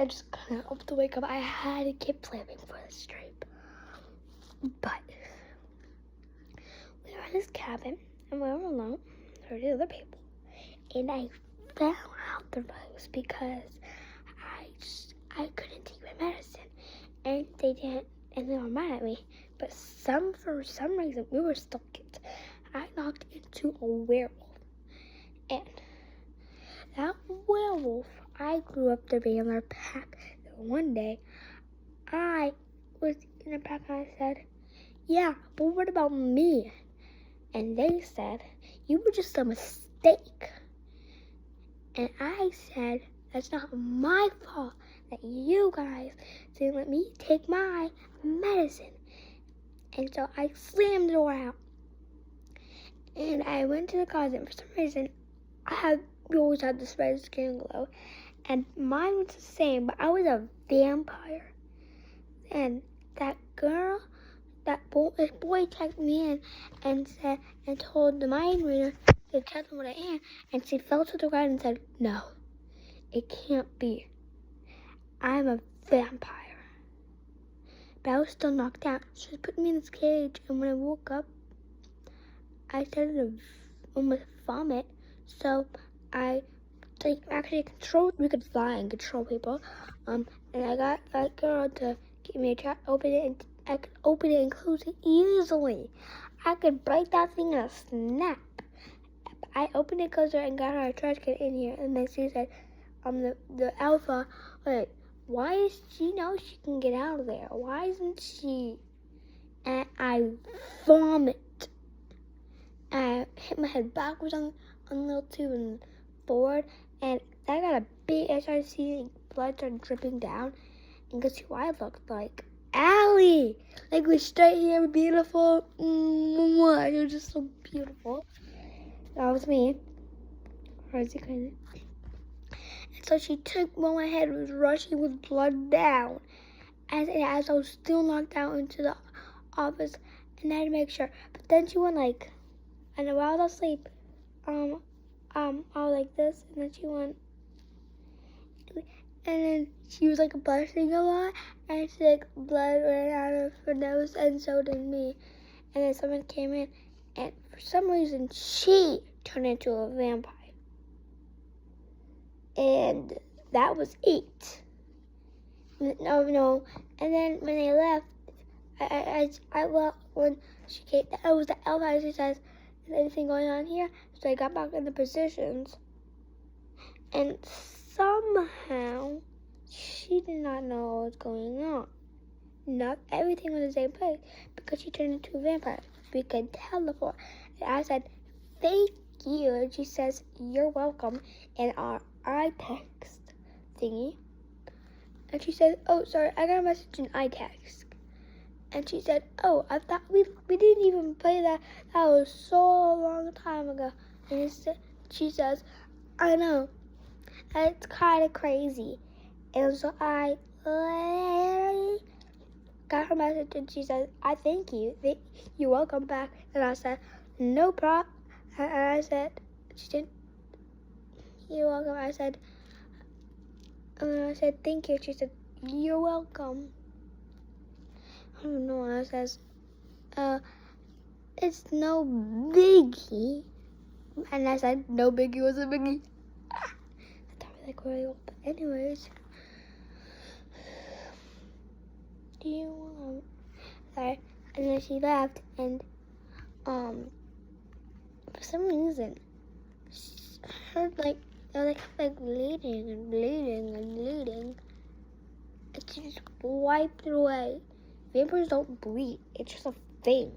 I just couldn't help to wake up. I had to keep planning for this trip. But we were in this cabin, and we were alone, 30 other people. And I fell out the rose because I couldn't take my medicine. And they didn't, and they were mad at me. But for some reason, we were still kids. I knocked into a werewolf. And that werewolf, I grew up to be in their pack. And one day, I was in a pack and I said, yeah, but what about me? And they said, you were just a mistake. And I said, that's not my fault that you guys didn't let me take my medicine. And so I slammed the door out. And I went to the closet. For some reason, we always had this red skin glow. And mine was the same, but I was a vampire. And that boy checked me in and told the mind reader to tell them what I am. And she fell to the ground and said, no, it can't be. I'm a vampire. But I was still knocked out. She put me in this cage, and when I woke up, I started to almost vomit. So we could fly and control people. And I got that girl to give me a trap, open it, and I could open it and close it easily. I could break that thing in a snap. I opened it, closed it, and got her a trash can in here. And then she said, the alpha, wait, why is she know she can get out of there? Why isn't she? And I vomit. I hit my head backwards on the little tube and forward, and I got a big. I started seeing blood started dripping down, and guess who I looked like? Allie, like with straight hair, beautiful. It was just so beautiful. That was me. Crazy. And so she took while my head was rushing with blood down, as I was still knocked out into the office, and I had to make sure. But then she went like. And while I was asleep, I was like this, and then she went, and then she was like blushing a lot, and she like blood ran out of her nose, and so did me. And then someone came in, and for some reason, she turned into a vampire. And that was it. No. And then when they left, when she came, it was the elf. She says, is anything going on here? So I got back in the positions, and somehow she did not know what was going on. Not everything was in the same place because she turned into a vampire. We could teleport. And I said, thank you. And she says, you're welcome, in our iText thingy. And she said, oh, sorry, I got a message in iText. And she said, oh, I thought we didn't even play that. That was so long time ago. And she says, I know. It's kind of crazy. And so I got her message, and she said, I thank you. You're welcome back. And I said, no problem. And I said, she said, you're welcome. I said, thank you. She said, you're welcome. I don't know. And I says, it's no biggie. And I said, no biggie was a biggie. I thought we like really old. But anyways, do you want? Sorry. And then she left, and for some reason, I heard like bleeding. And she just wiped it away. Vampires don't bleed. It's just a thing.